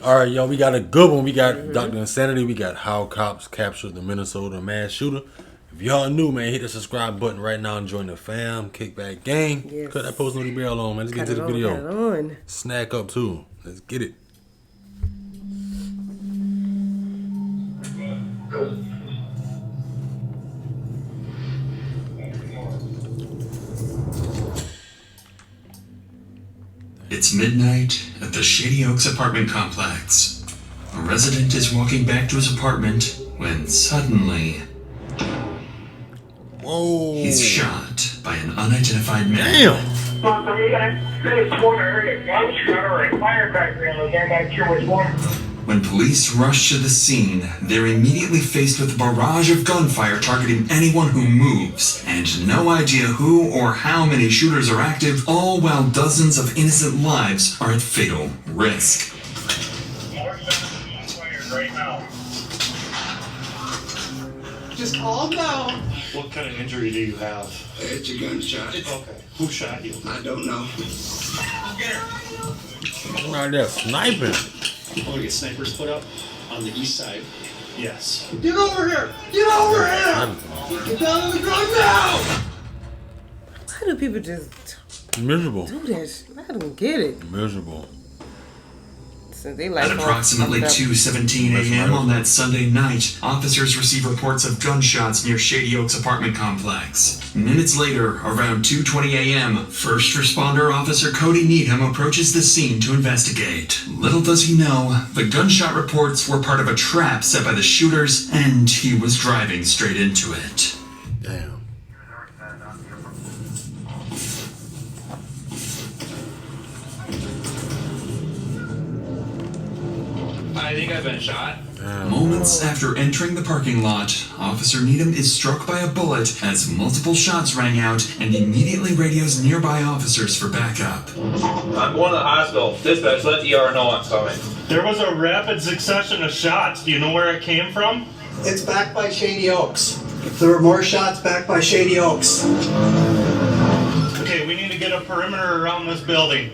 All right, y'all, we got a good one. We got Dr. Insanity. We got How Cops Captured the Minnesota Mass Shooter. If y'all new, man, hit the subscribe button right now and join the fam. Kickback gang. Yes. Cut that post notification bell on, man. Let's get to the Got video. it on. Snack up, too. Let's get it. It's midnight at the Shady Oaks apartment complex. A resident is walking back to his apartment when suddenly Whoa. he's shot by an unidentified man. Damn. When police rush to the scene, they're immediately faced with a barrage of gunfire targeting anyone who moves, and no idea who or how many shooters are active, all while dozens of innocent lives are at fatal risk. Just calm down. What kind of injury do you have? It's a gunshot. Okay. Who shot you? I don't know. Right there, sniping. I want to get snipers put up on the east side. Yes. Get over here! Get over here! Get down on the ground now! Why do people just Miserable. do this? I don't get it. Miserable. So they like At approximately 2:17 a.m. on that Sunday night, officers receive reports of gunshots near Shady Oaks apartment complex. Minutes later, around 2:20 a.m., first responder officer Cody Needham approaches the scene to investigate. Little does he know, the gunshot reports were part of a trap set by the shooters, and he was driving straight into it. Damn. I think I've been shot. Moments after entering the parking lot, Officer Needham is struck by a bullet as multiple shots rang out and immediately radios nearby officers for backup. I'm going to the hospital. Dispatch, let ER know I'm coming. There was a rapid succession of shots. Do you know where it came from? It's back by Shady Oaks. There were more shots back by Shady Oaks. Okay, we need to get a perimeter around this building.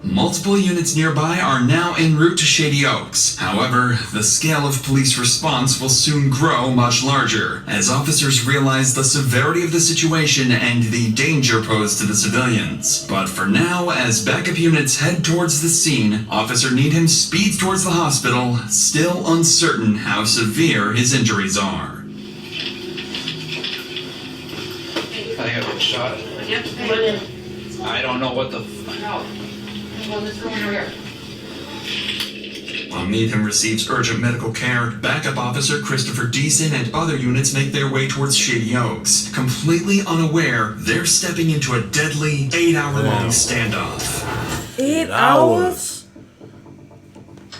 Multiple units nearby are now en route to Shady Oaks. However, the scale of police response will soon grow much larger, as officers realize the severity of the situation and the danger posed to the civilians. But for now, as backup units head towards the scene, Officer Needham speeds towards the hospital, still uncertain how severe his injuries are. I think I've been shot. Yep. I don't know what the While Needham receives urgent medical care, backup officer Christopher Deason and other units make their way towards Shady Oaks, completely unaware they're stepping into a deadly 8-hour-long standoff. 8 hours?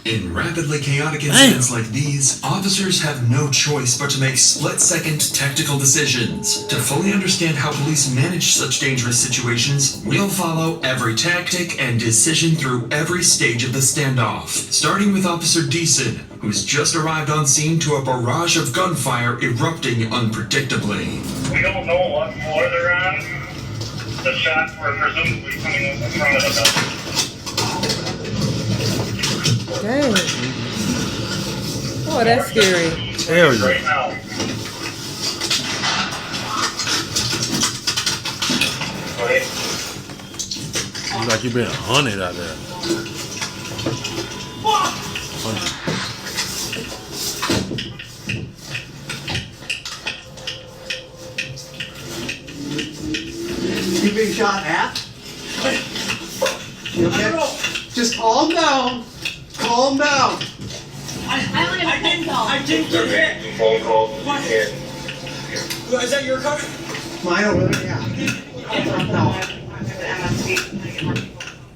In rapidly chaotic incidents like these, officers have no choice but to make split-second tactical decisions. To fully understand how police manage such dangerous situations, we'll follow every tactic and decision through every stage of the standoff, starting with Officer Deason, who's just arrived on scene to a barrage of gunfire erupting unpredictably. We don't know what floor they're on. The shots were presumably coming in front of us. Dang. Oh, that's scary. Hell yeah. Right now. Okay. Looks like you've been hunted out there. Hunted. You being shot at? You okay? Just calm down. Calm down. I only have a phone call. I think you're hit. Phone call. What? Is that your car? Mine over there, yeah. No.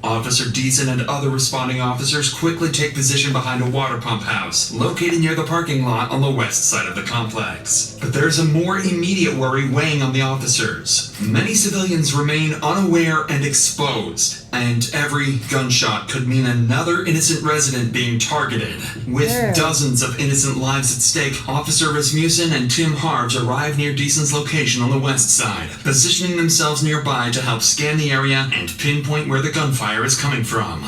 Officer Deason and other responding officers quickly take position behind a water pump house, located near the parking lot on the west side of the complex. But there's a more immediate worry weighing on the officers. Many civilians remain unaware and exposed, and every gunshot could mean another innocent resident being targeted. With dozens of innocent lives at stake, Officer Rasmussen and Tim Harves arrive near Deason's location on the west side, positioning themselves nearby to help scan the area and pinpoint where the gunfire is coming from.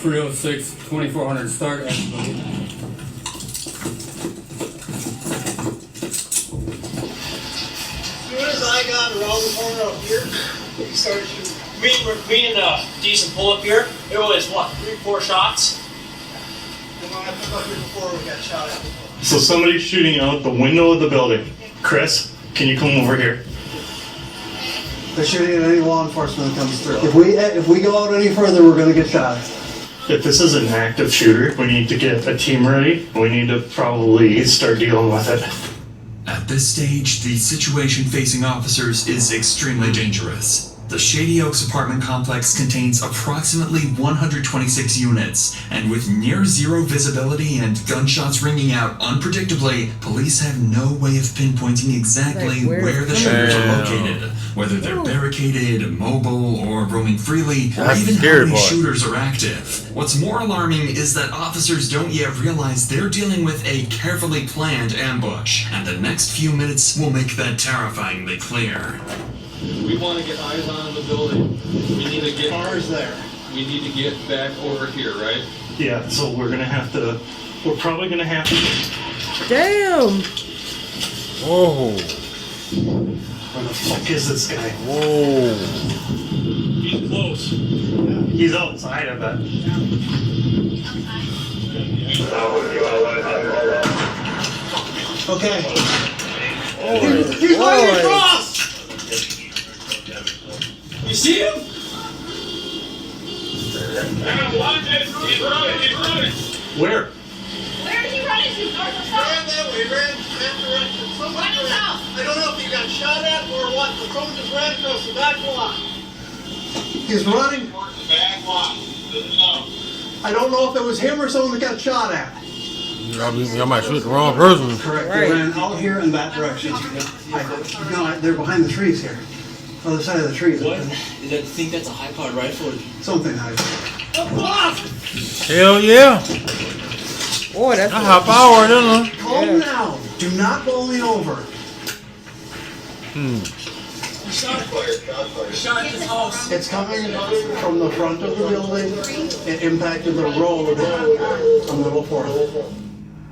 306, 2400 start. As soon as I got around the corner up here, he started shooting. We in a decent pull up here. It was what, 3-4 shots? And when I took up here before, we got shot at. So somebody's shooting out the window of the building. Chris, can you come over here? They're shooting at any law enforcement that comes through. If we go out any further, we're gonna get shot. If this is an active shooter, we need to get a team ready. We need to probably start dealing with it. At this stage, the situation facing officers is extremely dangerous. The Shady Oaks apartment complex contains approximately 126 units, and with near zero visibility and gunshots ringing out unpredictably, police have no way of pinpointing exactly where the shooters are located, whether they're barricaded, mobile, or roaming freely, or even how many shooters are active. What's more alarming is that officers don't yet realize they're dealing with a carefully planned ambush, and the next few minutes will make that terrifyingly clear. We want to get eyes on the building. We need to get cars there. We need to get back over here, right? Yeah, so we're probably gonna have to. Damn. Whoa. Where the fuck is this guy? Whoa. He's close. He's outside, I bet. Okay. He's running across! You see him? Where? Where is he running to? North or Ran south? that way, ran that direction. Right or south? I don't know if he got shot at or what, but someone just ran across the back block. He's running. I don't know if it was him or someone that got shot at. Y'all might shoot the wrong person. Correct. They ran out here in that direction. No, they're behind the trees here. Other side of the trees. What? Is that, think that's a high-powered rifle? Something high. Hell yeah. Boy, that's high power, isn't it? Calm down. Do not go lean over. Shot at his house. It's coming from the front of the building. It impacted the road on the little portal.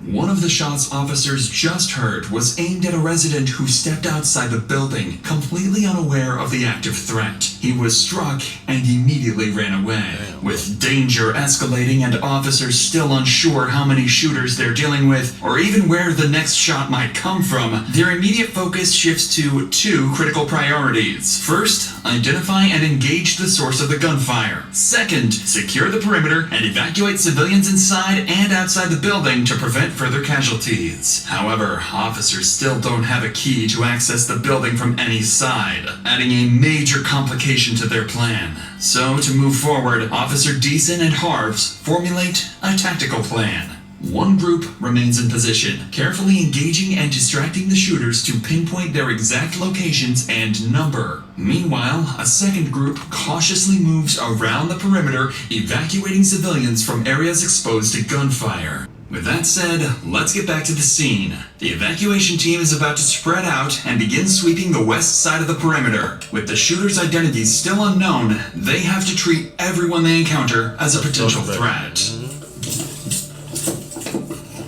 One of the shots officers just heard was aimed at a resident who stepped outside the building, completely unaware of the active threat. He was struck and immediately ran away. With danger escalating and officers still unsure how many shooters they're dealing with, or even where the next shot might come from, their immediate focus shifts to two critical priorities. First, identify and engage the source of the gunfire. Second, secure the perimeter and evacuate civilians inside and outside the building to prevent further casualties. However, officers still don't have a key to access the building from any side, adding a major complication to their plan. So, to move forward, Officer Deason and Harves formulate a tactical plan. One group remains in position, carefully engaging and distracting the shooters to pinpoint their exact locations and number. Meanwhile, a second group cautiously moves around the perimeter, evacuating civilians from areas exposed to gunfire. With that said, let's get back to the scene. The evacuation team is about to spread out and begin sweeping the west side of the perimeter. With the shooters' identities still unknown, they have to treat everyone they encounter as a potential threat.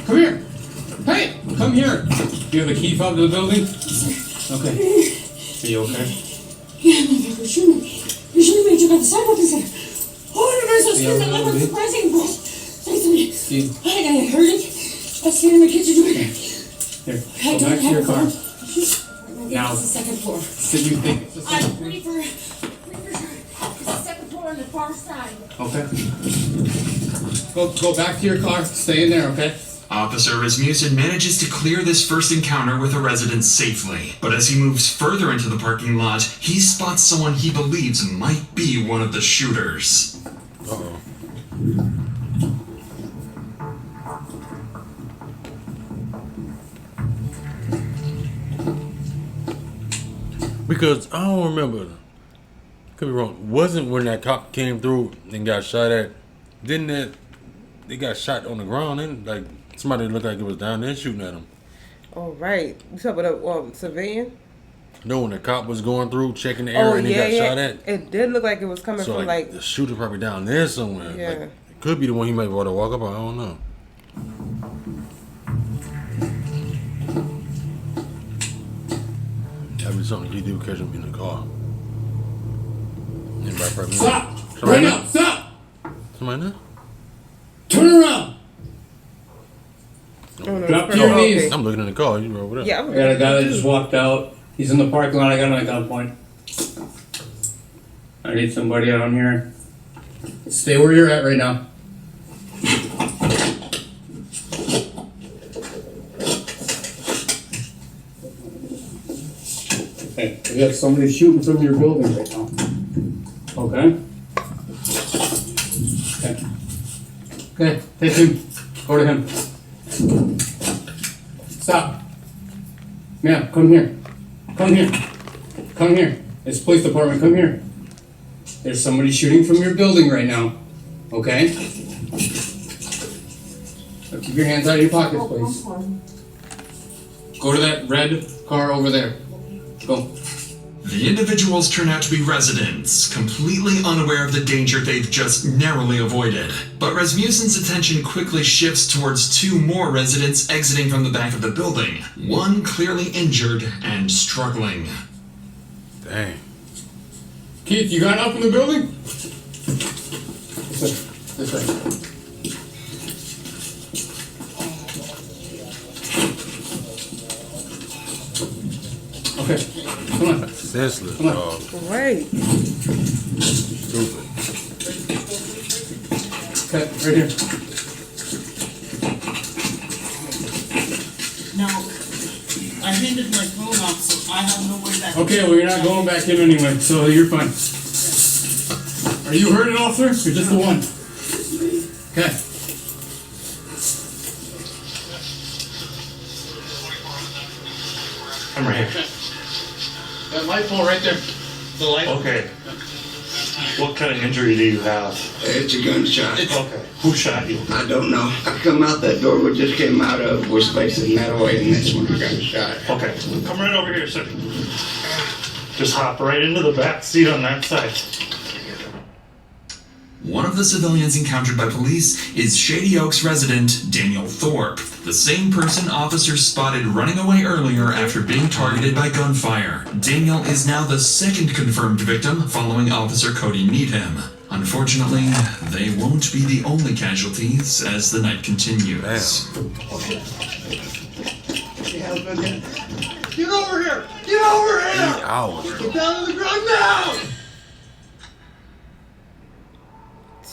Come here. Hey, come here. Do you have a key fob to the building? Okay. Are you okay? Yeah, motherfucker, shoot me. You should have made you got the sidewalk and said, oh, you're so scared that I'm surprising, but say to me. I heard it. I see it in the kitchen door. Here, go back to your car. Now, it's the second floor. Did you think it's the I'm second pretty for sure. It's the second floor on the far side. Okay. Go back to your car. Stay in there, okay? Officer Rasmussen manages to clear this first encounter with a resident safely, but as he moves further into the parking lot, he spots someone he believes might be one of the shooters. Uh-oh. Because I don't remember, could be wrong, wasn't when that cop came through and got shot at, didn't that, they got shot on the ground and like somebody looked like it was down there shooting at him. Oh, right. You talking about the civilian? No, when the cop was going through checking the area and he got shot at. It did look like it was coming So from like the shooter probably down there somewhere. Yeah. Like, Could be the one he might want to walk up on. I don't know. That'd be something he do catch him in the car. Anybody probably Stop! Somebody Right there? now! Stop! Somebody there? Turn around! Oh, no, Drop to it's your okay. knees. I'm looking in the car. You over there? Yeah, I got a guy that just walked out. He's in the parking lot. I got him at gunpoint. I need somebody out here. Stay where you're at right now. Okay, we have somebody shooting from your building right now. Okay? Okay. Okay, take him. Go to him. Stop. Yeah, come here. Come here. Come here. It's police department, come here. There's somebody shooting from your building right now. Okay? So keep your hands out of your pockets, please. Go to that red car over there. Go. The individuals turn out to be residents, completely unaware of the danger they've just narrowly avoided. But Rasmussen's attention quickly shifts towards two more residents exiting from the back of the building, one clearly injured and struggling. Dang. Keith, you got up in the building? This way. Okay, come on. Senseless, Come on. dog. Right. Stupid. Okay, right here. Now, I handed my phone off, so I have no way back. Okay, well, you're not going back in anyway, so you're fine. Are you hurt, officer? You're just the one. Okay. I'm right here. That light pole right there. The light. Okay. What kind of injury do you have? It's a gunshot. Okay. Who shot you? I don't know. I come out that door we just came out of was facing that way, and that's when I got shot. Okay. Come right over here, sir. Just hop right into the back seat on that side. One of the civilians encountered by police is Shady Oaks resident Daniel Thorpe, the same person officers spotted running away earlier after being targeted by gunfire. Daniel is now the second confirmed victim following Officer Cody Needham. Unfortunately, they won't be the only casualties as the night continues. Get over here! Get over here! Hours. Get down to the ground now!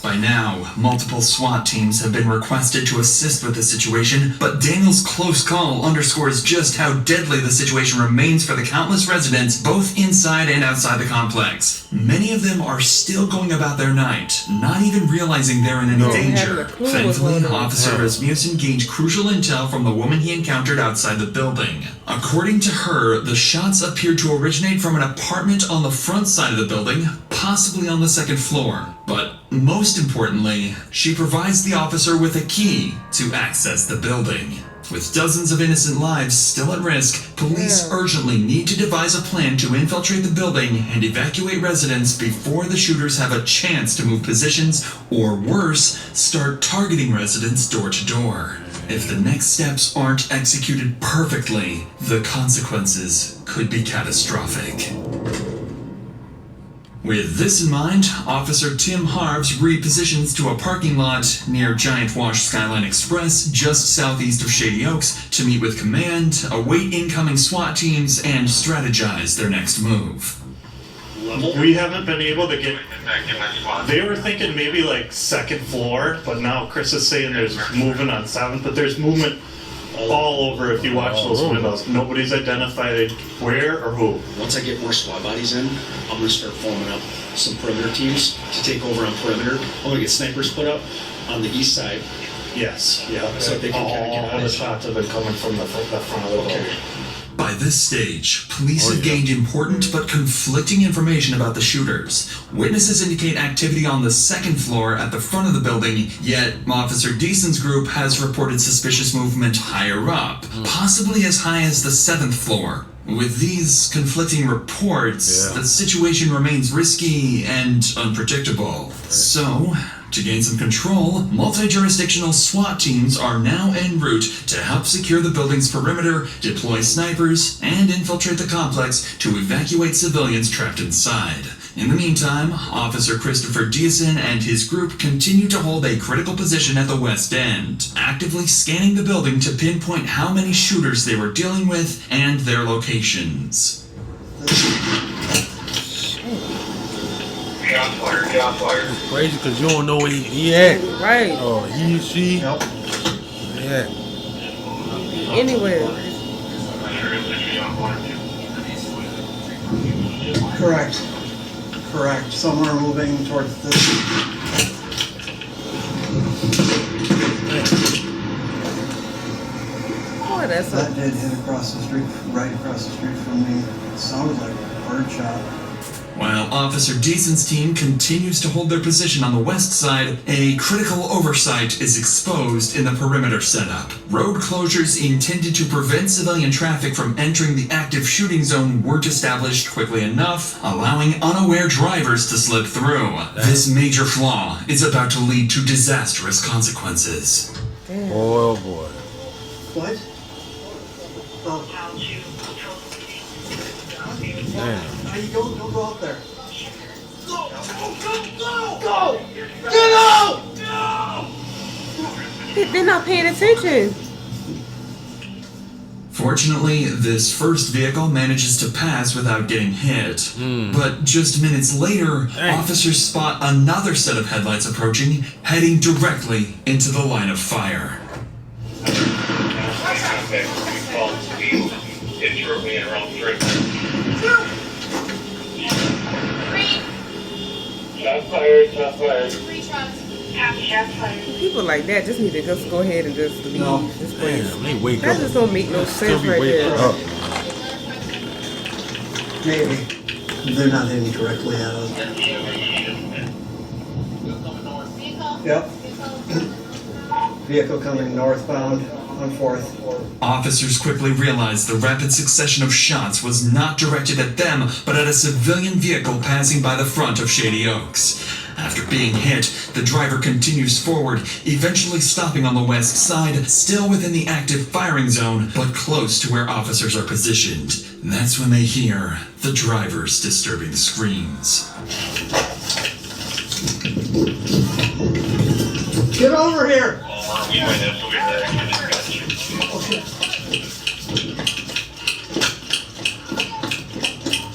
By now, multiple SWAT teams have been requested to assist with the situation, but Daniel's close call underscores just how deadly the situation remains for the countless residents both inside and outside the complex. Many of them are still going about their night, not even realizing they're in any danger. Thankfully, Officer Rasmussen gained crucial intel from the woman he encountered outside the building. According to her, the shots appeared to originate from an apartment on the front side of the building, possibly on the second floor. But most importantly, she provides the officer with a key to access the building. With dozens of innocent lives still at risk, police urgently need to devise a plan to infiltrate the building and evacuate residents before the shooters have a chance to move positions, or worse, start targeting residents door to door. If the next steps aren't executed perfectly, the consequences could be catastrophic. With this in mind, Officer Tim Harves repositions to a parking lot near Giant Wash Skyline Express just southeast of Shady Oaks to meet with command, await incoming SWAT teams, and strategize their next move. We haven't been able to get... They were thinking maybe like second floor, but now Chris is saying there's movement on 7th, but there's movement all over if you watch those windows. Nobody's identified where or who. Once I get more SWAT bodies in, I'm going to start forming up some perimeter teams to take over on perimeter. I'm going to get snipers put up on the east side. Yes, yeah. So they can kind of get all the shots have been coming from the front of the building. By this stage, police have gained important but conflicting information about the shooters. Witnesses indicate activity on the second floor at the front of the building, yet Officer Deason's group has reported suspicious movement higher up, possibly as high as the 7th floor. With these conflicting reports, the situation remains risky and unpredictable. So, To gain some control, multi-jurisdictional SWAT teams are now en route to help secure the building's perimeter, deploy snipers, and infiltrate the complex to evacuate civilians trapped inside. In the meantime, Officer Christopher Deason and his group continue to hold a critical position at the West End, actively scanning the building to pinpoint how many shooters they were dealing with and their locations. Shot fired, shot fired. It's crazy because you don't know where he at. Right. Oh, he, she. Yep. Yeah. Anywhere. Correct. Correct. Some are moving towards this. Boy, that's That did hit across the street, right across the street from me. It sounded like a bird shot. While Officer Deason's team continues to hold their position on the west side, a critical oversight is exposed in the perimeter setup. Road closures intended to prevent civilian traffic from entering the active shooting zone weren't established quickly enough, allowing unaware drivers to slip through. This major flaw is about to lead to disastrous consequences. Boy, oh boy. What? Oh. Damn. How you go? Don't go up there. Go! Go! Get out! They're not paying attention. Fortunately, this first vehicle manages to pass without getting hit. But just minutes later, officers spot another set of headlights approaching, heading directly into the line of fire. Shot fired, shot fired. People like that just need to just go ahead and just leave this place. Damn, they wake That up. just don't make no Still sense be right waking there. up. Maybe. They're not aiming directly at us. Yep. Vehicle coming northbound on 4th. Officers quickly realized the rapid succession of shots was not directed at them, but at a civilian vehicle passing by the front of Shady Oaks. After being hit, the driver continues forward, eventually stopping on the west side, still within the active firing zone, but close to where officers are positioned. That's when they hear the driver's disturbing screams. Get over here!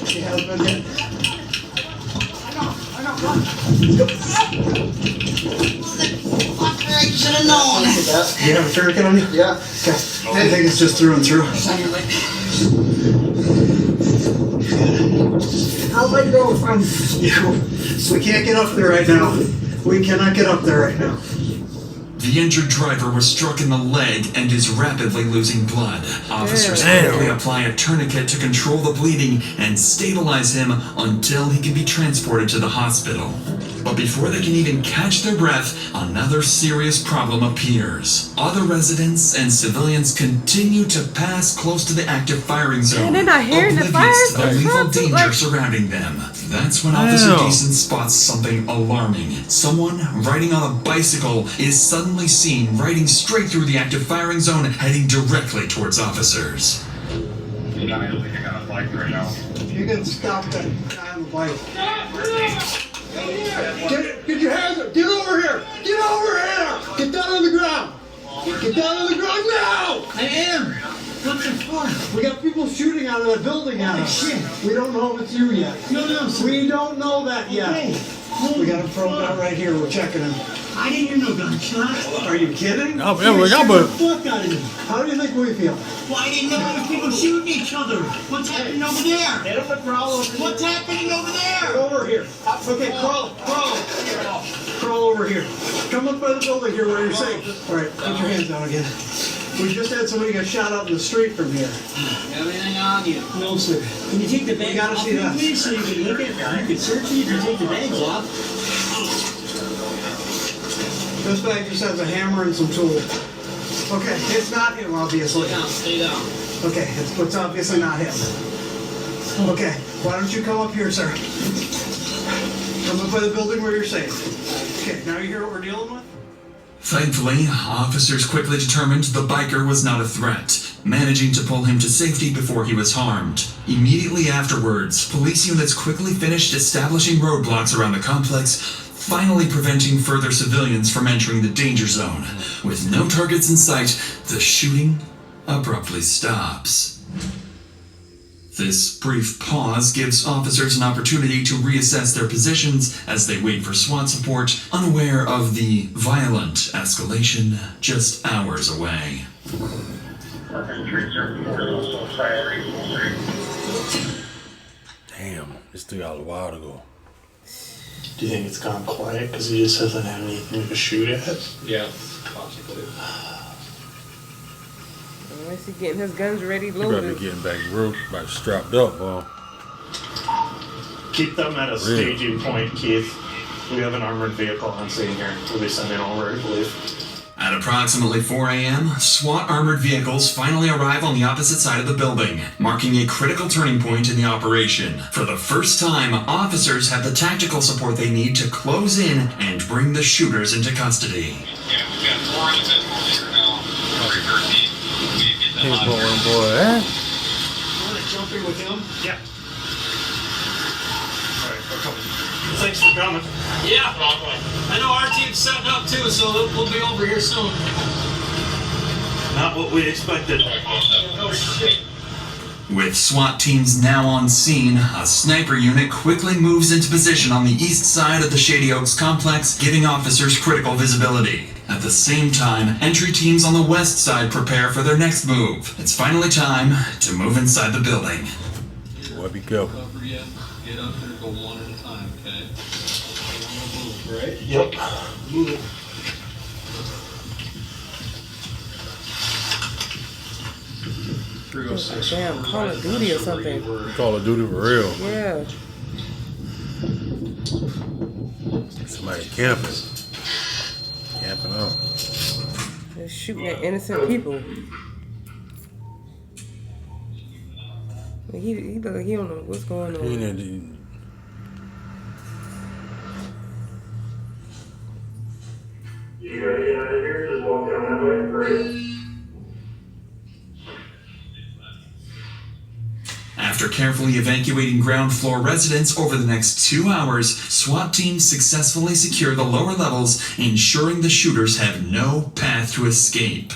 She has been hit. I should have known. You have a tourniquet on you? Yeah. Okay. I think it's just through and through. How'd I go from you? We can't get up there right now. We cannot get up there right now. The injured driver was struck in the leg and is rapidly losing blood. Officers quickly apply a tourniquet to control the bleeding and stabilize him until he can be transported to the hospital. But before they can even catch their breath, another serious problem appears. Other residents and civilians continue to pass close to the active firing zone, Man, they're not hearing the oblivious fire. to the lethal danger surrounding them. That's when Officer Deason spots something alarming. Someone riding on a bicycle is suddenly seen riding straight through the active firing zone, heading directly towards officers. You can stop that guy on the bike. Get your hands up! Get over here! Get over here! Get down on the ground! Get down on the ground now! I am. What the fuck? We got people shooting out of that building at us. Shit. We don't know if it's you yet. No, We don't know that yet. Okay. We got him thrown out right here. We're checking him. I didn't hear no gunshot. Are you kidding? Oh, yeah, we got the fuck out of me. How do you think we feel? Well, I didn't know there were people shooting each other. What's happening over there? Get him and crawl over here. What's happening over Get there? over here. Okay, crawl. Crawl over here. Come up by the building here where you're safe. All right, put your hands down again. We just had somebody get shot out in the street from here. Everything on you. No, sir. Can you take the bags gotta off see that. please, so you can look at it? You can search it, you can take the bags off. This bag just has a hammer and some tools. Okay, it's not him, obviously. Stay down. Okay, it's obviously not him. Okay, why don't you come up here, sir? Come up by the building where you're safe. Okay, now you hear what we're dealing with? Thankfully, officers quickly determined the biker was not a threat, managing to pull him to safety before he was harmed. Immediately afterwards, police units quickly finished establishing roadblocks around the complex, finally preventing further civilians from entering the danger zone. With no targets in sight, the shooting abruptly stops. This brief pause gives officers an opportunity to reassess their positions as they wait for SWAT support, unaware of the violent escalation just hours away. Damn, this took out a while to go. Do you think it's gone quiet because he just doesn't have anything to shoot at? Yeah, possibly. Unless he's getting his guns ready, You better loaded. be getting back real, back strapped up, boy. Keep them at a staging point, Keith. We have an armored vehicle on scene here. We'll be sending over, I believe. At approximately 4 a.m., SWAT armored vehicles finally arrive on the opposite side of the building, marking a critical turning point in the operation. For the first time, officers have the tactical support they need to close in and bring the shooters into custody. Yeah, we've got 4 individuals here now. Very 13. Boy, eh? You want to jump in with him? Yeah. Alright, we're coming. Thanks for coming. Yeah, I know our team's setting up too, so we'll be over here soon. Not what we expected. Oh shit. With SWAT teams now on scene, a sniper unit quickly moves into position on the east side of the Shady Oaks complex, giving officers critical visibility. At the same time, entry teams on the west side prepare for their next move. It's finally time to move inside the building. Boy, be careful. Cover you. Get up there, go one at a time, okay? Move, right? Yep. Move it. Damn, Call of Duty or something. Call of Duty for real. Yeah. Somebody camping. Camping out. They're shooting at innocent people. He look like he don't know what's going on. You ready out of here? Just walk down that way. Great. After carefully evacuating ground floor residents over the next 2 hours, SWAT teams successfully secure the lower levels, ensuring the shooters have no path to escape.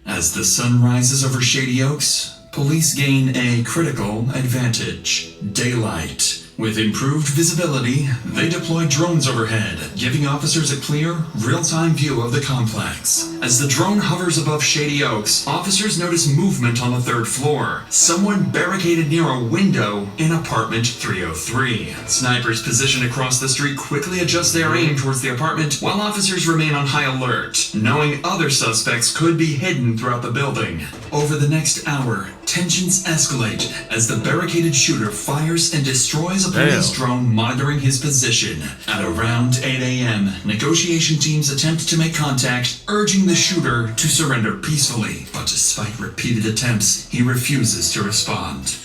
As the sun rises over Shady Oaks, police gain a critical advantage: daylight. With improved visibility, they deploy drones overhead, giving officers a clear, real-time view of the complex. As the drone hovers above Shady Oaks, officers notice movement on the 3rd floor. Someone barricaded near a window in apartment 303. Snipers positioned across the street quickly adjust their aim towards the apartment, while officers remain on high alert, knowing other suspects could be hidden throughout the building. Over the next hour, tensions escalate as the barricaded shooter fires and destroys a police drone monitoring his position. At around 8 a.m., negotiation teams attempt to make contact, urging the shooter to surrender peacefully. But despite repeated attempts, he refuses to respond.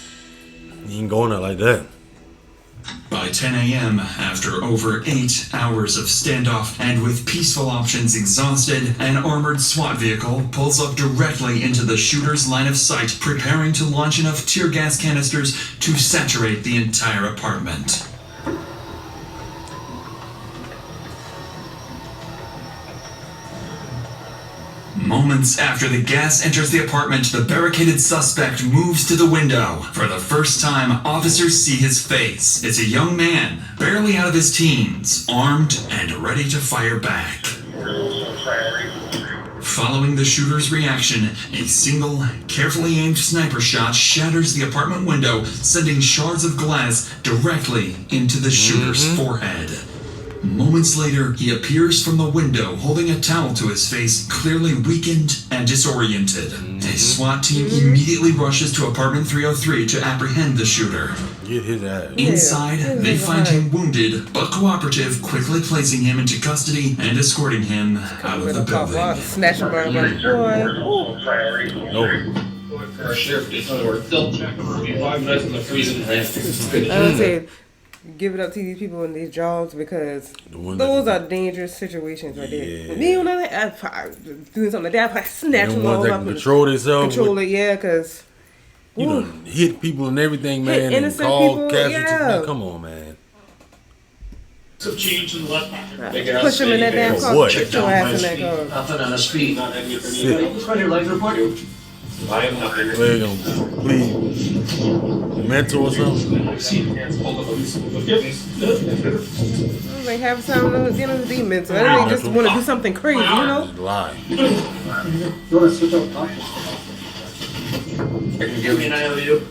He ain't going out like that. By 10 a.m., after over 8 hours of standoff and with peaceful options exhausted, an armored SWAT vehicle pulls up directly into the shooter's line of sight, preparing to launch enough tear gas canisters to saturate the entire apartment. Moments after the gas enters the apartment, the barricaded suspect moves to the window. For the first time, officers see his face. It's a young man, barely out of his teens, armed and ready to fire back. Following the shooter's reaction, a single, carefully aimed sniper shot shatters the apartment window, sending shards of glass directly into the shooter's forehead. Moments later, he appears from the window holding a towel to his face, clearly weakened and disoriented. A SWAT team immediately rushes to apartment 303 to apprehend the shooter. Get his ass. Inside, they find him wounded, but cooperative, quickly placing him into custody and escorting him out of the building. Snatch him by the Our sheriff did for they'll check for me 5 minutes in the freezing. I would say give it up to these people in these jobs because one those are dangerous situations right there. Me, when I doing something like that, I probably snatch them all up and control themselves. Control it, yeah, because you done hit people and everything, man. Hit innocent and call people, casualties. yeah. Man, come on, man. Some change in the left pocket. Push him in that damn car. Put your ass in that car. Nothing on his feet. Sick. Run your life report. I have nothing. They gonna plead mental or something. I've seen hands pulled up. They have some of the demons. So they just want to do something crazy, you know? Lie. You want to switch out topics? Give me an IOU.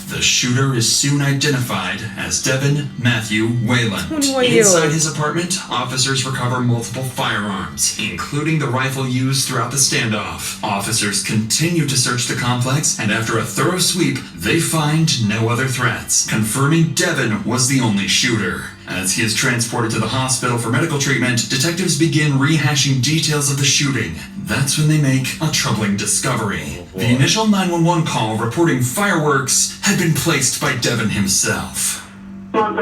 The shooter is soon identified as Devin Matthew Wayland. 21-year-old. Inside his apartment, officers recover multiple firearms, including the rifle used throughout the standoff. Officers continue to search the complex, and after a thorough sweep, they find no other threats, confirming Devin was the only shooter. As he is transported to the hospital for medical treatment, detectives begin rehashing details of the shooting. That's when they make a troubling discovery. The initial 911 call reporting fireworks had been placed by Devin himself. Oh,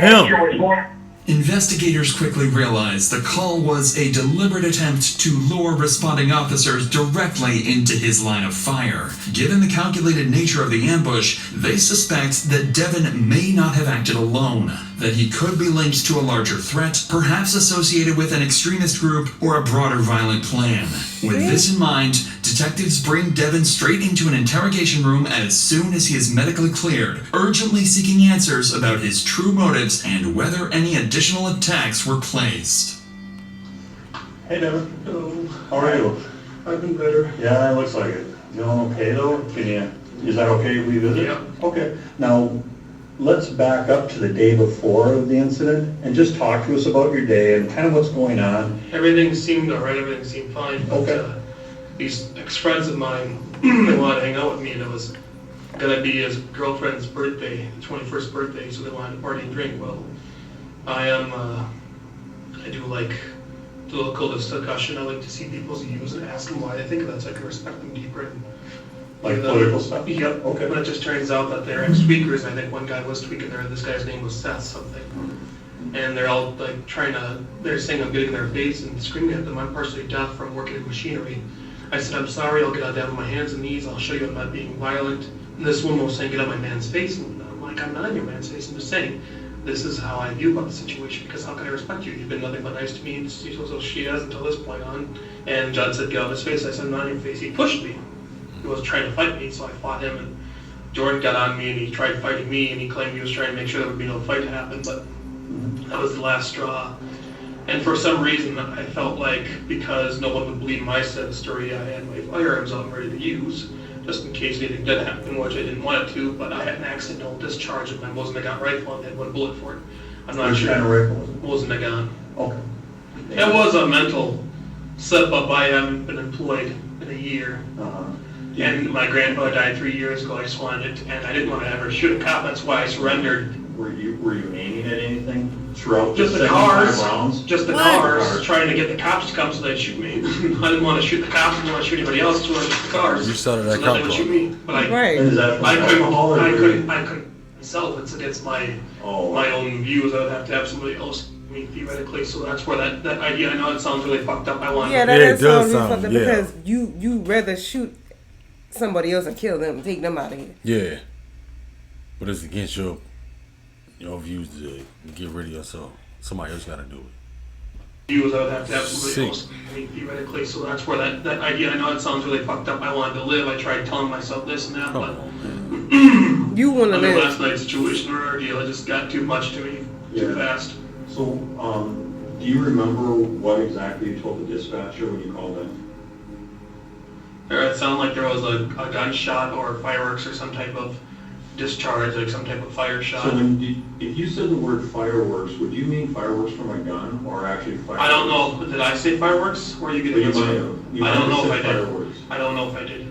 him. Investigators quickly realized the call was a deliberate attempt to lure responding officers directly into his line of fire. Given the calculated nature of the ambush, they suspect that Devin may not have acted alone, that he could be linked to a larger threat, perhaps associated with an extremist group or a broader violent plan. With this in mind, detectives bring Devin straight into an interrogation room as soon as he is medically cleared, urgently seeking answers about his true motives and whether any additional attacks were placed. Hey, Devin. Hello. How are you? I've been better. Yeah, it looks like it. You doing okay though? Is that okay if we visit? Yeah. Okay. Now, let's back up to the day before the incident and just talk to us about your day and kind of what's going on. Everything seemed alright, everything seemed fine. But, Okay. these ex-friends of mine, they wanted to hang out with me, and it was gonna be his girlfriend's birthday, 21st birthday, so they wanted to party and drink. Well, I do like the local discussion. I like to see people's views and ask them why they think that's. I can respect them deeper. And Like political stuff? Yep. Okay. But it just turns out that they're ex-tweakers. I think one guy was tweaking there. This guy's name was Seth something. And they're all like they're saying I'm getting in their face and screaming at them. I'm partially deaf from working in machinery. I said, I'm sorry, I'll get down on my hands and knees. I'll show you I'm not being violent. And this woman was saying, get out of my man's face. And I'm like, I'm not in your man's face. I'm just saying, this is how I view about the situation, because how can I respect you? You've been nothing but nice to me, and so she has until this point on. And Judd said, get out of his face. I said, I'm not in your face. He pushed me. He was trying to fight me, so I fought him. And Jordan got on me, and he tried fighting me, and he claimed he was trying to make sure there would be no fight to happen, but that was the last straw. And for some reason, I felt like because no one would believe my side of the story, I had my firearms out and ready to use, just in case anything did happen, which I didn't want it to, but I had an accidental discharge of my Mosin-Nagant rifle and had one bullet for it. I'm not sure. What kind of rifle was it? Mosin-Nagant. Okay. It was a mental slip up. I haven't been employed in a year. And my grandfather died 3 years ago. I just wanted it, and I didn't want to ever shoot a cop. That's why I surrendered. Were you aiming at anything throughout Just the 75 cars, rounds? just the cars, trying to get the cops to come so they'd shoot me. I didn't want to shoot the cops, I didn't want to shoot anybody else, I just wanted to shoot the cars. You started that so cop they would car. shoot me. But Is that from alcohol or I drink? couldn't myself. It's against my own views. I would have to have somebody else me theoretically. So that's where that idea. I know it sounds really fucked up. I want. Yeah, that does sound really fucked up because you rather shoot somebody else and kill them, take them out of here. Yeah, but it's against your views to get rid of yourself. Somebody else got to do it. Views. I would have to have somebody else me theoretically. So that's where that idea. I know it sounds really fucked up. I wanted to live. I tried telling myself this and that, but you want to live. Last night's situation or ordeal, it just got too much to me too fast. So, do you remember what exactly you told the dispatcher when you called in? It sounded like there was a gunshot or fireworks or some type of discharge, like some type of fire shot. So if you said the word fireworks, would you mean fireworks from a gun or actually fireworks? I don't know. Did I say fireworks? Or you get You might have. You I don't might have know if said I did. fireworks. I don't know if I did.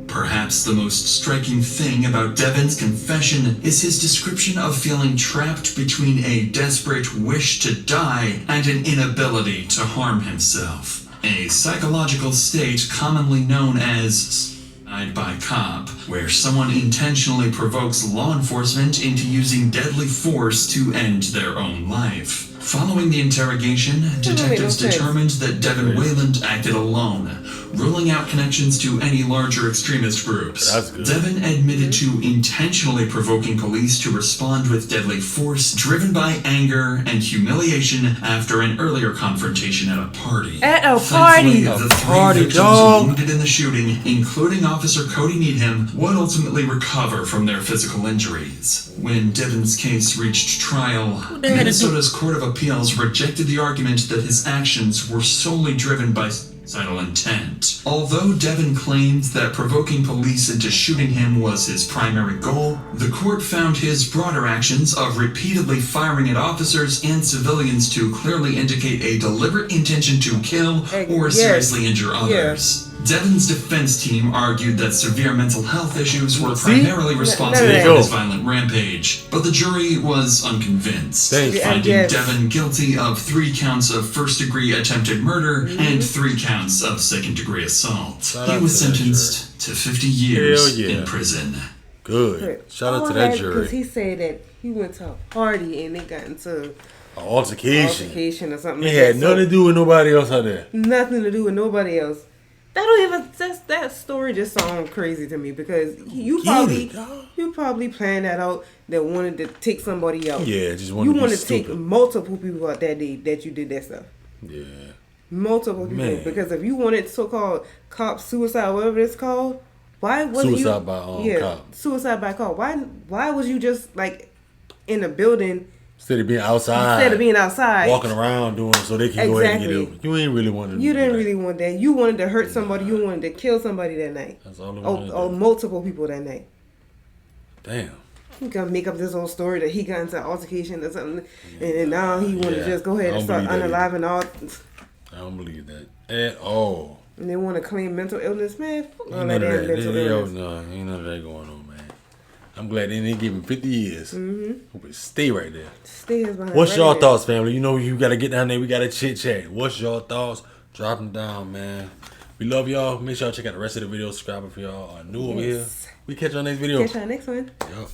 Perhaps the most striking thing about Devin's confession is his description of feeling trapped between a desperate wish to die and an inability to harm himself. A psychological state commonly known as by cop, where someone intentionally provokes law enforcement into using deadly force to end their own life. Following the interrogation, detectives determined that Devin Wayland acted alone, ruling out connections to any larger extremist groups. Devin admitted to intentionally provoking police to respond with deadly force, driven by anger and humiliation after an earlier confrontation at a party. At a Thankfully, party! the three victims wounded in the shooting, including Officer Cody Needham, would ultimately recover from their physical injuries. When Devin's case reached trial, Minnesota's Court of Appeals rejected the argument that his actions were solely driven by suicidal intent. Although Devin claimed that provoking police into shooting him was his primary goal, the court found his broader actions of repeatedly firing at officers and civilians to clearly indicate a deliberate intention to kill or seriously injure others. Devin's defense team argued that severe mental health issues were primarily responsible for his violent rampage, but the jury was unconvinced, finding Devin guilty of 3 counts of first-degree attempted murder and 3 counts of second-degree assault. He was sentenced to 50 years in prison. Good. Shout out to that jury. Because he said that he went to a party and they got into an altercation or something. It had nothing to do with nobody else out there. Nothing to do with nobody else. That story just sounds crazy to me because you probably planned that out that wanted to take somebody out. Yeah, just wanted to take multiple people out that day that you did that stuff. Yeah. Multiple people. Because if you wanted so-called cop suicide, whatever it's called, why wasn't you... Suicide by cop. Suicide by cop. Why was you just like in a building... Instead of being outside. Walking around doing so they can go ahead and get it. You ain't really wanted to You didn't really want that. You wanted to hurt somebody. You wanted to kill somebody that night. That's all I wanted. Or multiple people that night. Damn. You gonna make up this whole story that he got into an altercation or something, and now he want to just go ahead and start unaliving all. I don't believe that at all. And they want to claim mental illness, man. Fuck all Ain't that none of that. mental illness. No, ain't none of that going on, man. I'm glad they didn't give him 50 years. Hope it stay right there. Stay behind. What's your thoughts, family? You know you gotta get down there. We gotta chit chat. What's your thoughts? Drop them down, man. We love y'all. Make sure y'all check out the rest of the video. Subscribe if y'all are new over here. We catch y'all next video. Catch y'all next one. Yup.